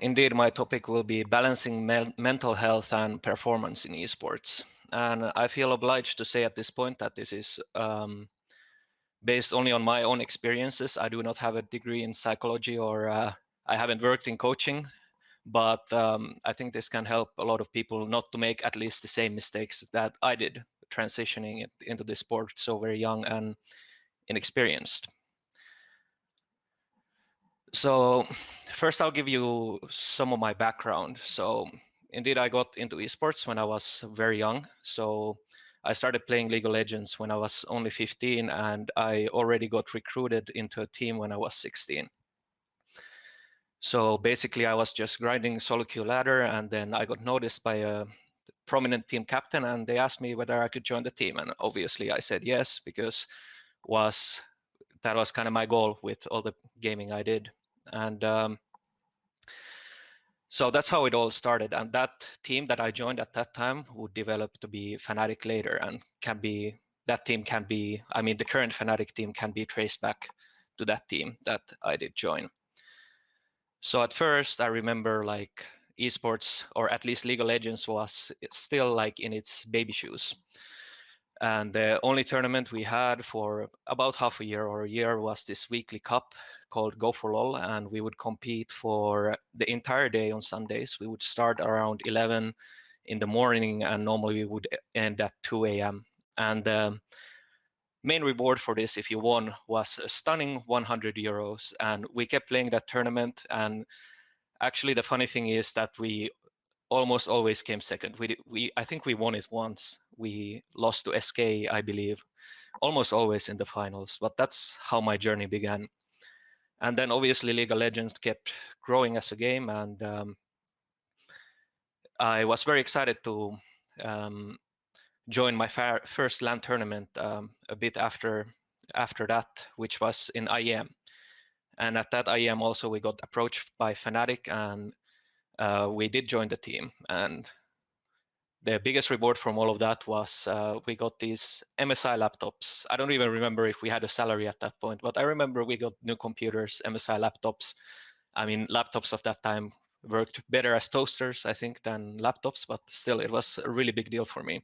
Indeed, my topic will be balancing mental health and performance in esports. And I feel obliged to say at this point that this is based only on my own experiences. I do not have a degree in psychology or I haven't worked in coaching, but I think this can help a lot of people not to make at least the same mistakes that I did transitioning into the sport so very young and inexperienced. So first I'll give you some of my background. So indeed I got into esports when I was very young. So I started playing League of Legends when I was only 15 and I already got recruited into a team when I was 16. So basically I was just grinding solo queue ladder and then I got noticed by a prominent team captain and they asked me whether I could join the team. And obviously I said yes, because that was kind of my goal with all the gaming I did. And so that's how it all started. And that team that I joined at that time would develop to be Fnatic later and the current Fnatic team can be traced back to that team that I did join. So at first I remember like esports, or at least League of Legends, was still like in its baby shoes. And the only tournament we had for about half a year or a year was this weekly cup called Go for LOL, and we would compete for the entire day on Sundays. We would start around 11 in the morning, and normally we would end at 2 a.m. And the main reward for this, if you won, was a stunning 100 euros. And we kept playing that tournament. And actually, the funny thing is that we almost always came second. I think we won it once. We lost to SK, I believe, almost always in the finals. But that's how my journey began. And then obviously League of Legends kept growing as a game, and I was very excited to join my first LAN tournament a bit after that, which was in IEM. And at that IEM also we got approached by Fnatic, and we did join the team. And the biggest reward from all of that was we got these MSI laptops. I don't even remember if we had a salary at that point, but I remember we got new computers, MSI laptops. I mean, laptops of that time worked better as toasters, I think, than laptops, but still, it was a really big deal for me.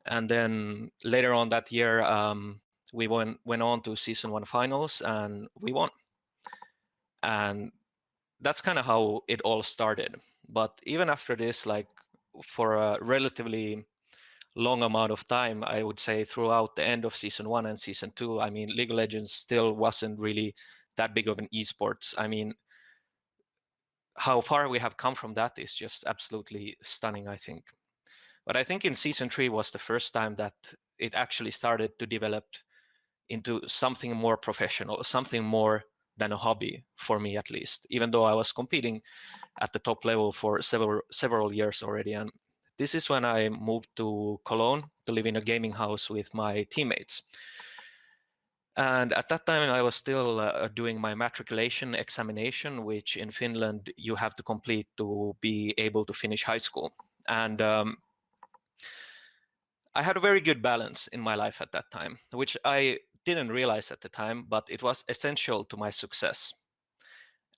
And then later on that year, we went on to Season 1 finals, and we won. And that's kind of how it all started. But even after this, like for a relatively long amount of time, I would say throughout the end of Season 1 and Season 2, I mean, League of Legends still wasn't really that big of an esports. I mean, how far we have come from that is just absolutely stunning, I think. But I think in Season 3 was the first time that it actually started to develop into something more professional, something more than a hobby, for me at least, even though I was competing at the top level for several years already. And this is when I moved to Cologne to live in a gaming house with my teammates. And at that time, I was still doing my matriculation examination, which in Finland you have to complete to be able to finish high school. And I had a very good balance in my life at that time, which I didn't realize at the time, but it was essential to my success.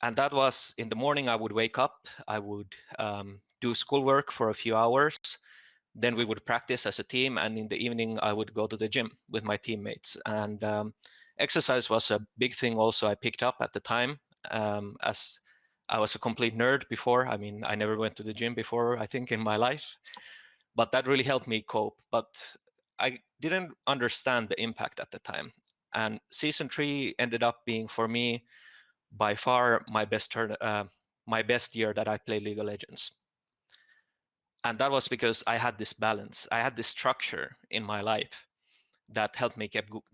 And that was in the morning, I would wake up, I would do schoolwork for a few hours, then we would practice as a team, and in the evening, I would go to the gym with my teammates. And exercise was a big thing also I picked up at the time, as I was a complete nerd before. I mean, I never went to the gym before, I think, in my life. But that really helped me cope. But I didn't understand the impact at the time. And Season 3 ended up being, for me, by far my best year that I played League of Legends. And that was because I had this balance. I had this structure in my life that helped me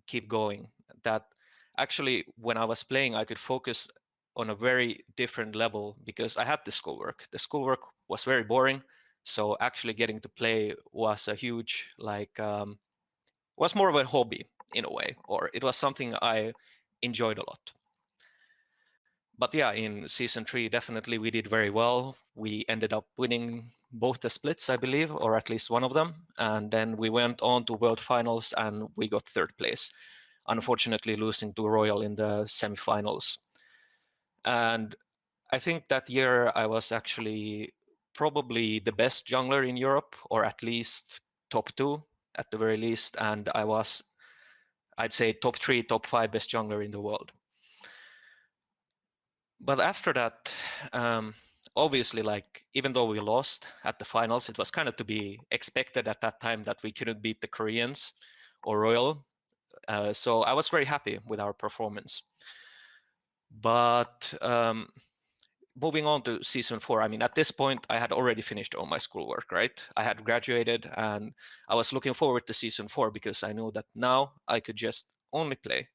keep going. That actually, when I was playing, I could focus on a very different level because I had the schoolwork. The schoolwork was very boring. So actually getting to play was a huge, was more of a hobby in a way, or it was something I enjoyed a lot. But yeah, in Season 3, definitely we did very well. We ended up winning both the splits, I believe, or at least one of them. And then we went on to World Finals and we got third place, unfortunately losing to Royal in the semifinals. And I think that year I was actually probably the best jungler in Europe, or at least top 2 at the very least, and I was, I'd say, top 3, top 5 best jungler in the world. But after that, obviously, like, even though we lost at the finals, it was kind of to be expected at that time that we couldn't beat the Koreans or Royal. So I was very happy with our performance. But moving on to season 4, I mean, at this point, I had already finished all my schoolwork, right? I had graduated, and I was looking forward to season 4 because I knew that now I could just only play.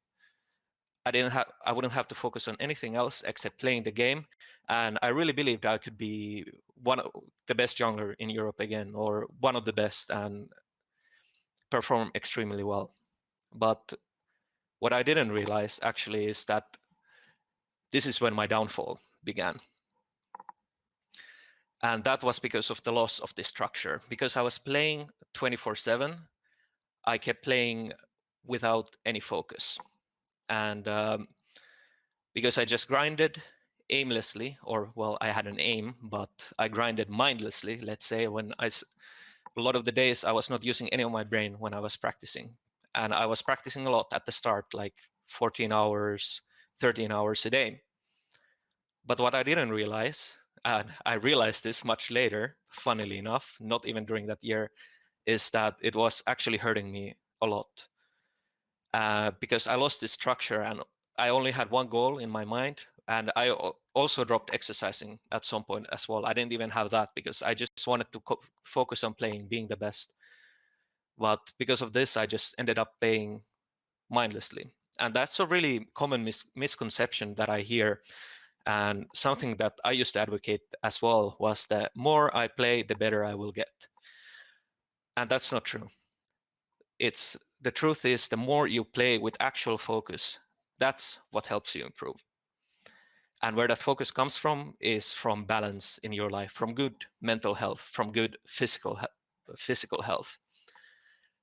I wouldn't have to focus on anything else except playing the game, and I really believed I could be one of the best jungler in Europe again, or one of the best, and perform extremely well. But what I didn't realize actually is that this is when my downfall began. And that was because of the loss of this structure. Because I was playing 24/7, I kept playing without any focus. And because I just grinded aimlessly, or well, I had an aim, but I grinded mindlessly, let's say, a lot of the days I was not using any of my brain when I was practicing. And I was practicing a lot at the start, like 14 hours, 13 hours a day. But what I didn't realize, and I realized this much later, funnily enough, not even during that year, is that it was actually hurting me a lot. Because I lost this structure and I only had one goal in my mind. And I also dropped exercising at some point as well. I didn't even have that because I just wanted to focus on playing, being the best. But because of this, I just ended up playing mindlessly. And that's a really common misconception that I hear. And something that I used to advocate as well was that more I play, the better I will get. And that's not true. The truth is, the more you play with actual focus, that's what helps you improve. And where that focus comes from is from balance in your life, from good mental health, from good physical health.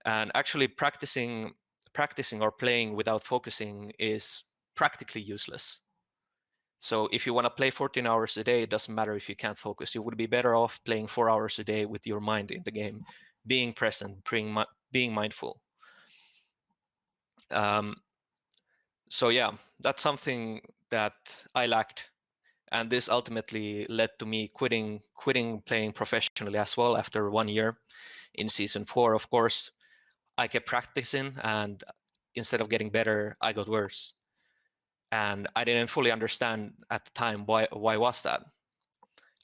And actually practicing or playing without focusing is practically useless. So if you want to play 14 hours a day, it doesn't matter if you can't focus. You would be better off playing 4 hours a day with your mind in the game, being present, being mindful. So yeah, that's something that I lacked. And this ultimately led to me quitting playing professionally as well after 1 year. In season 4, of course, I kept practicing, and instead of getting better, I got worse. And I didn't fully understand at the time why was that.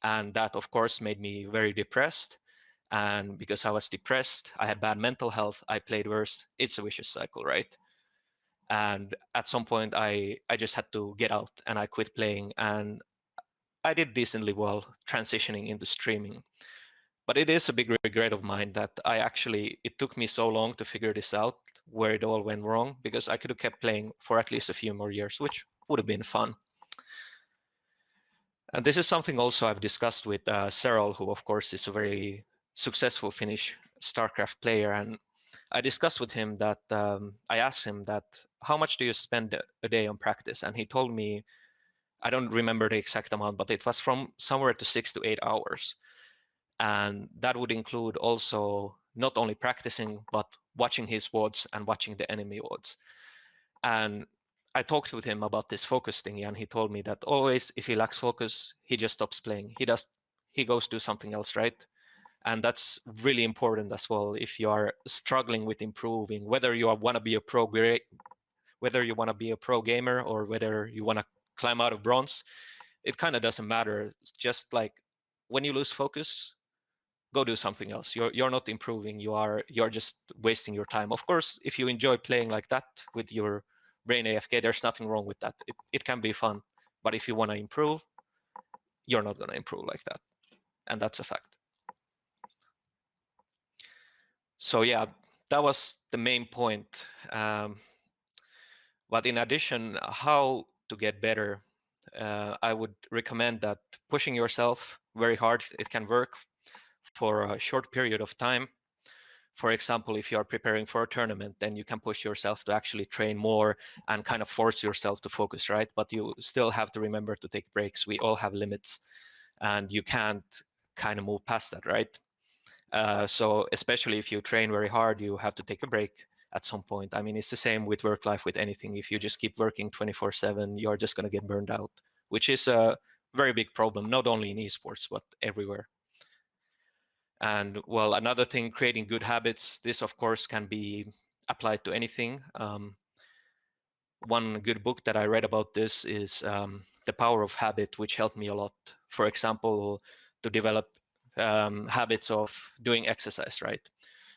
And that, of course, made me very depressed. And because I was depressed, I had bad mental health, I played worse. It's a vicious cycle, right? And at some point, I just had to get out, and I quit playing. And I did decently well transitioning into streaming. But it is a big regret of mine that it took me so long to figure this out, where it all went wrong, because I could have kept playing for at least a few more years, which would have been fun. And this is something also I've discussed with Cyril, who of course is a very successful Finnish StarCraft player. And I discussed with him that I asked him that, how much do you spend a day on practice? And he told me, I don't remember the exact amount, but it was from somewhere to 6 to 8 hours. And that would include also not only practicing, but watching his WODs and watching the enemy WODs. And I talked with him about this focus thing, and he told me that always, if he lacks focus, he just stops playing. He goes do something else, right? And that's really important as well. If you are struggling with improving, whether you want to be a pro gamer, or whether you want to climb out of bronze, it kind of doesn't matter. It's just like when you lose focus, go do something else. You're not improving. You're just wasting your time. Of course, if you enjoy playing like that with your brain AFK, there's nothing wrong with that. It can be fun. But if you want to improve, you're not going to improve like that. And that's a fact. So yeah, that was the main point. But in addition, how to get better, I would recommend that pushing yourself very hard, it can work for a short period of time. for example, if you are preparing for a tournament, then you can push yourself to actually train more and kind of force yourself to focus, right? But you still have to remember to take breaks. We all have limits, and you can't kind of move past that, right? So especially if you train very hard, you have to take a break at some point. I mean, it's the same with work life, with anything. If you just keep working 24/7, you're just going to get burned out, which is a very big problem, not only in esports, but everywhere. And well, another thing, creating good habits. This, of course, can be applied to anything. One good book that I read about this is The Power of Habit, which helped me a lot. For example, to develop habits of doing exercise, right?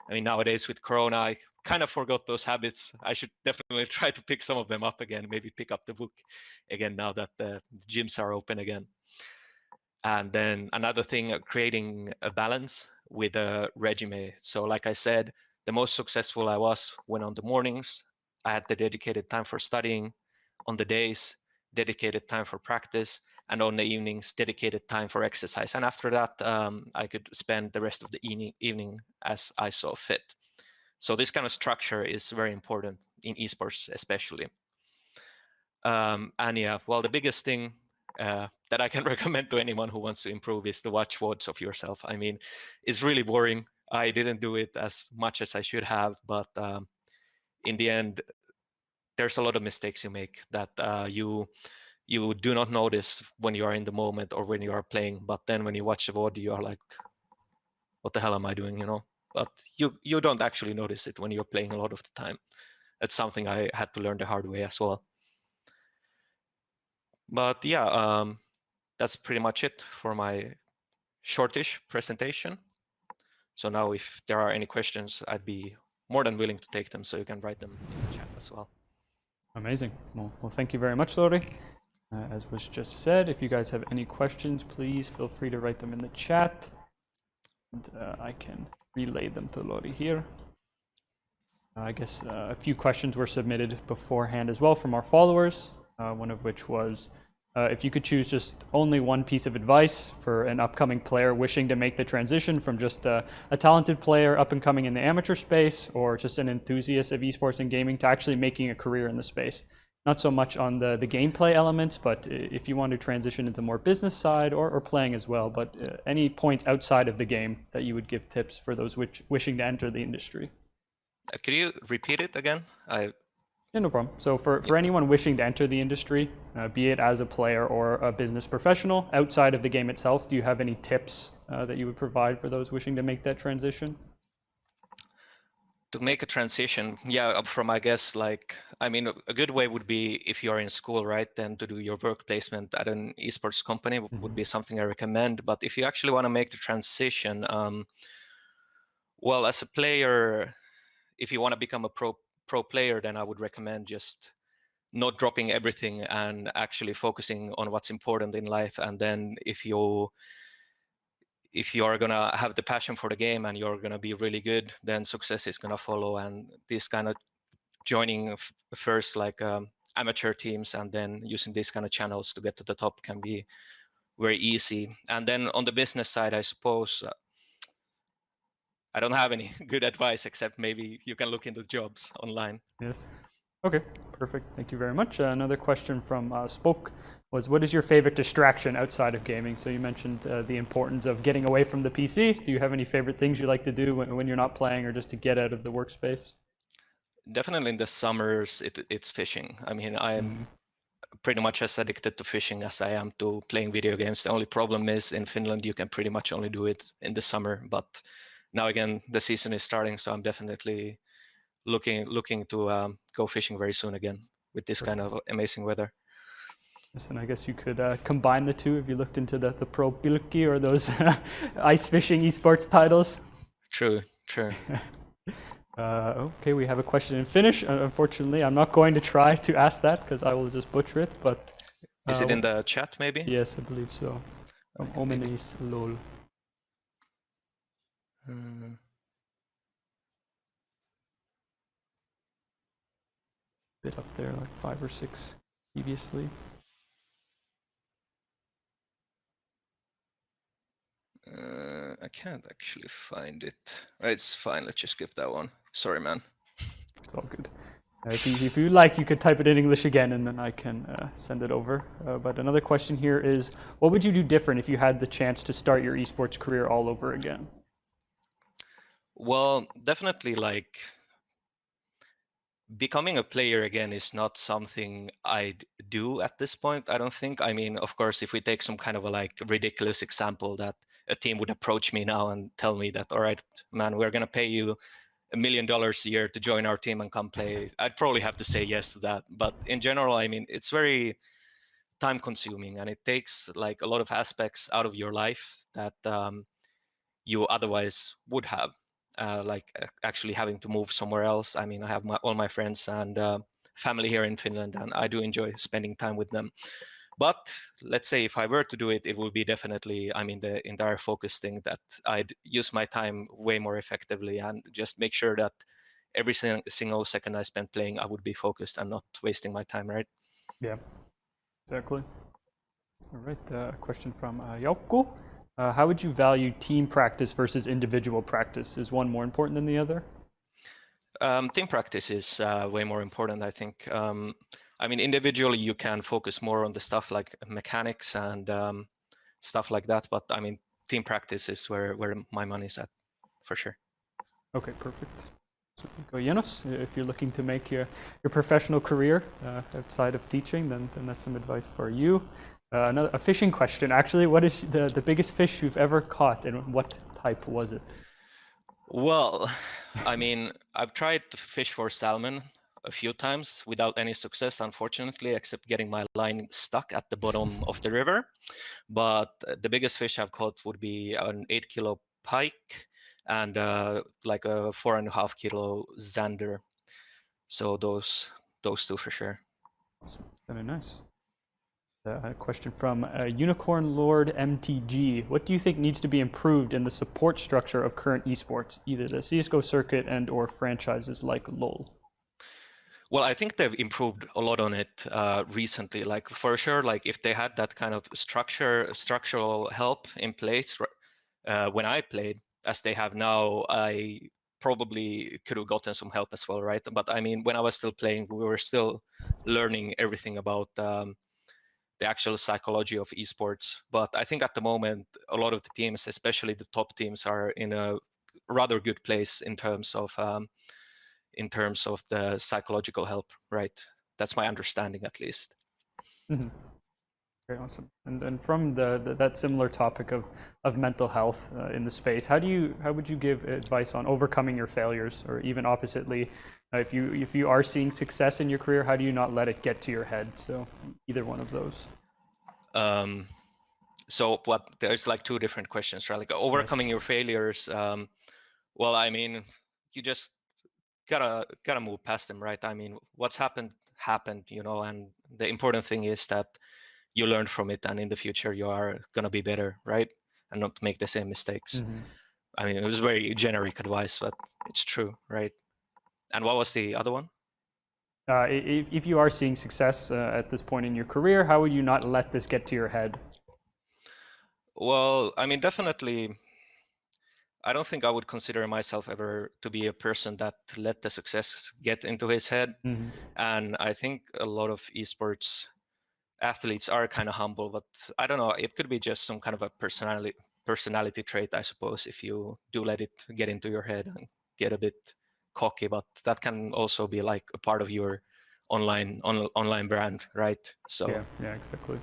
I mean, nowadays with Corona, I kind of forgot those habits. I should definitely try to pick some of them up again, maybe pick up the book again now that the gyms are open again. And then another thing, creating a balance with a regimen. So like I said, the most successful I was when on the mornings, I had the dedicated time for studying, on the days, dedicated time for practice, and on the evenings, dedicated time for exercise. And after that, I could spend the rest of the evening as I saw fit. So this kind of structure is very important in esports, especially. And yeah, well, the biggest thing that I can recommend to anyone who wants to improve is to watch VODs of yourself. I mean, it's really boring. I didn't do it as much as I should have, but in the end, there's a lot of mistakes you make that you do not notice when you are in the moment or when you are playing. But then when you watch the VOD, you are like, what the hell am I doing, you know? But you don't actually notice it when you're playing a lot of the time. That's something I had to learn the hard way as well. But yeah, that's pretty much it for my shortish presentation. So now if there are any questions, I'd be more than willing to take them, so you can write them in the chat as well. Amazing. Well, thank you very much, Lauri. As was just said, if you guys have any questions, please feel free to write them in the chat. And I can relay them to Lauri here. I guess a few questions were submitted beforehand as well from our followers, one of which was, if you could choose just only one piece of advice for an upcoming player wishing to make the transition from just a talented player up and coming in the amateur space, or just an enthusiast of esports and gaming to actually making a career in the space. Not so much on the gameplay elements, but if you want to transition into more business side or playing as well, but any points outside of the game that you would give tips for those wishing to enter the industry. Could you repeat it again? Yeah, no problem. So for anyone wishing to enter the industry, be it as a player or a business professional, outside of the game itself, do you have any tips that you would provide for those wishing to make that transition? To make a transition, yeah, from, I guess, like, I mean, a good way would be if you're in school, right, then to do your work placement at an esports company would be something I recommend. But if you actually want to make the transition, well, as a player, if you want to become a pro player, then I would recommend just not dropping everything and actually focusing on what's important in life. And then if you are gonna have the passion for the game and you're gonna be really good, then success is gonna follow. And this kind of joining first like amateur teams and then using these kind of channels to get to the top can be very easy. And then on the business side, I suppose I don't have any good advice, except maybe you can look into jobs online. Yes. Okay, perfect. Thank you very much. Another question from Spoke was, what is your favorite distraction outside of gaming? So you mentioned the importance of getting away from the PC. Do you have any favorite things you like to do when you're not playing or just to get out of the workspace? Definitely in the summers, it's fishing. I mean, I'm pretty much as addicted to fishing as I am to playing video games. The only problem is in Finland, you can pretty much only do it in the summer. But now again, the season is starting, so I'm definitely looking to go fishing very soon again with this kind of amazing weather. Yes, and I guess you could combine the two if you looked into the pro pilkki or those ice fishing esports titles. True. Okay, we have a question in Finnish. Unfortunately, I'm not going to try to ask that because I will just butcher it. But is it in the chat, maybe? Yes, I believe so. Omenis lol. Bit up there, like 5 or 6 previously. I can't actually find it. It's fine. Let's just skip that one. Sorry, man. It's all good. If you like, you could type it in English again, and then I can send it over. But another question here is, what would you do different if you had the chance to start your esports career all over again? Well, definitely like becoming a player again is not something I'd do at this point, I don't think. I mean, of course, if we take some kind of a like ridiculous example that a team would approach me now and tell me that, all right, man, we're going to pay you $1 million a year to join our team and come play, I'd probably have to say yes to that. But in general, I mean, it's very time consuming and it takes like a lot of aspects out of your life that you otherwise would have, like actually having to move somewhere else. I mean, I have all my friends and family here in Finland, and I do enjoy spending time with them. But let's say if I were to do it, it would be definitely, I mean, the entire focus thing, that I'd use my time way more effectively and just make sure that every single second I spent playing, I would be focused and not wasting my time, right? Yeah, exactly. All right, question from Jaukku. How would you value team practice versus individual practice? Is one more important than the other? Team practice is way more important, I think. I mean, individually, you can focus more on the stuff like mechanics and stuff like that. But I mean, team practice is where my money's at, for sure. Okay, perfect. So go Janos, if you're looking to make your professional career outside of teaching, then that's some advice for you. A fishing question, actually. What is the biggest fish you've ever caught, and what type was it? Well, I mean, I've tried to fish for salmon a few times without any success, unfortunately, except getting my line stuck at the bottom of the river. But the biggest fish I've caught would be an 8-kilo pike and like a 4.5-kilo zander. So those two for sure. Awesome. Very nice. A question from Unicorn Lord MTG. What do you think needs to be improved in the support structure of current esports, either the CSGO circuit and or franchises like LoL? Well, I think they've improved a lot on it recently. Like for sure, like if they had that kind of structural help in place when I played, as they have now, I probably could have gotten some help as well, right? But I mean, when I was still playing, we were still learning everything about the actual psychology of esports. But I think at the moment, a lot of the teams, especially the top teams, are in a rather good place in terms of the psychological help, right? That's my understanding, at least. Mm-hmm. Very awesome. And then from that similar topic of mental health in the space, how would you give advice on overcoming your failures, or even oppositely, if you are seeing success in your career, how do you not let it get to your head? So either one of those. So there's like two different questions, right? Like overcoming your failures. Well, I mean, you just gotta move past them, right? I mean, what's happened, and the important thing is that you learn from it, and in the future you are gonna be better, right? And not make the same mistakes. Mm-hmm. I mean, it was very generic advice, but it's true, right? And what was the other one? If you are seeing success at this point in your career, how would you not let this get to your head? Well, I mean, definitely, I don't think I would consider myself ever to be a person that let the success get into his head. Mm-hmm. And I think a lot of esports athletes are kind of humble, but I don't know, it could be just some kind of a personality trait, I suppose, if you do let it get into your head and get a bit cocky. But that can also be like a part of your online brand, right? So Yeah, exactly.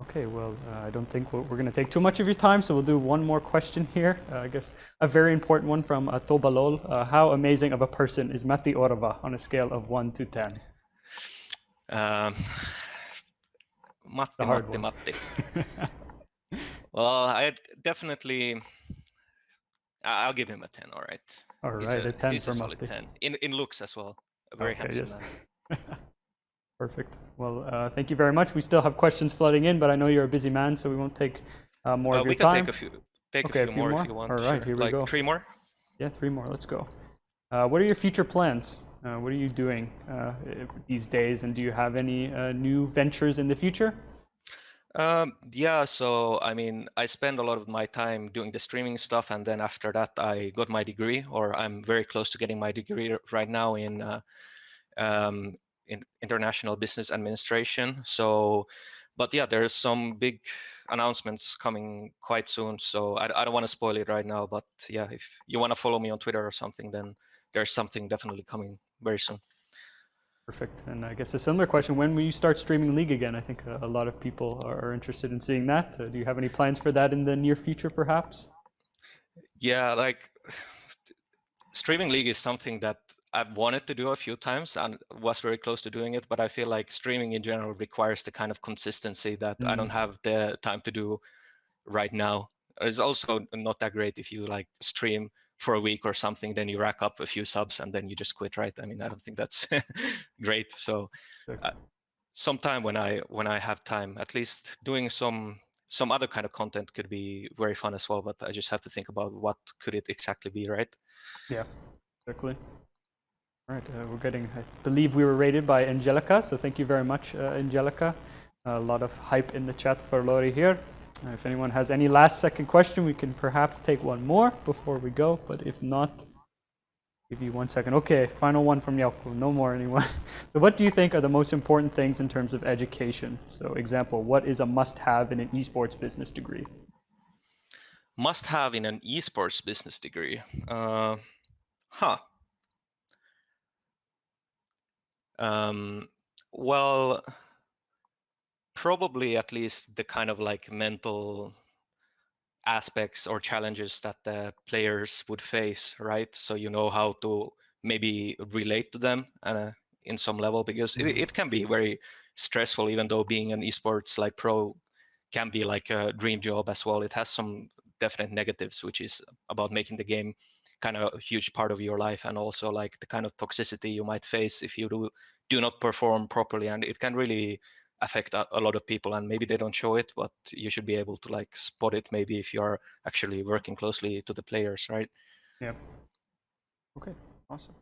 Okay, well, I don't think we're going to take too much of your time, so we'll do one more question here. I guess a very important one from Tobalol. How amazing of a person is Matti Orva on a scale of 1 to 10? Matti. Well, I'll give him a 10, all right. All right, a 10 he's for a solid Matti. 10. In looks as well. A very handsome man. Perfect. Well, thank you very much. We still have questions flooding in, but I know you're a busy man, so we won't take more of your time. We can take a few more if you want. All right, here we go. 3 more? Yeah, 3 more. Let's go. What are your future plans? What are you doing these days, and do you have any new ventures in the future? Yeah, so I mean, I spend a lot of my time doing the streaming stuff, and then after that, I got my degree, or I'm very close to getting my degree right now um, in international business administration. So, but yeah, there's some big announcements coming quite soon. So I don't want to spoil it right now, but yeah, if you want to follow me on Twitter or something, then there's something definitely coming very soon. Perfect. And I guess a similar question, when will you start streaming League again? I think a lot of people are interested in seeing that. Do you have any plans for that in the near future, perhaps? Yeah, like streaming League is something that I've wanted to do a few times and was very close to doing it, but I feel like streaming in general requires the kind of consistency that I don't have the time to do right now. It's also not that great if you like stream for a week or something, then you rack up a few subs and then you just quit, right? I mean, I don't think that's great. So sometime when I have time, at least doing some other kind of content could be very fun as well, but I just have to think about what could it exactly be, right? Yeah, exactly. All right, we're getting, I believe we were rated by Angelica, so thank you very much, Angelica. A lot of hype in the chat for Lauri here. If anyone has any last second question, we can perhaps take one more before we go, but if not, give you 1 second. Okay, final one from Yauko, no more anyone. So what do you think are the most important things in terms of education? So example, what is a must-have in an esports business degree? Must have in an esports business degree. Well, probably at least the kind of like mental aspects or challenges that the players would face, right? So you know how to maybe relate to them in some level, because it can be very stressful, even though being an esports like pro can be like a dream job as well. It has some definite negatives, which is about making the game kind of a huge part of your life, and also like the kind of toxicity you might face if you do not perform properly, and it can really affect a lot of people, and maybe they don't show it, but you should be able to like spot it maybe if you're actually working closely to the players, right? Yeah. Okay, awesome.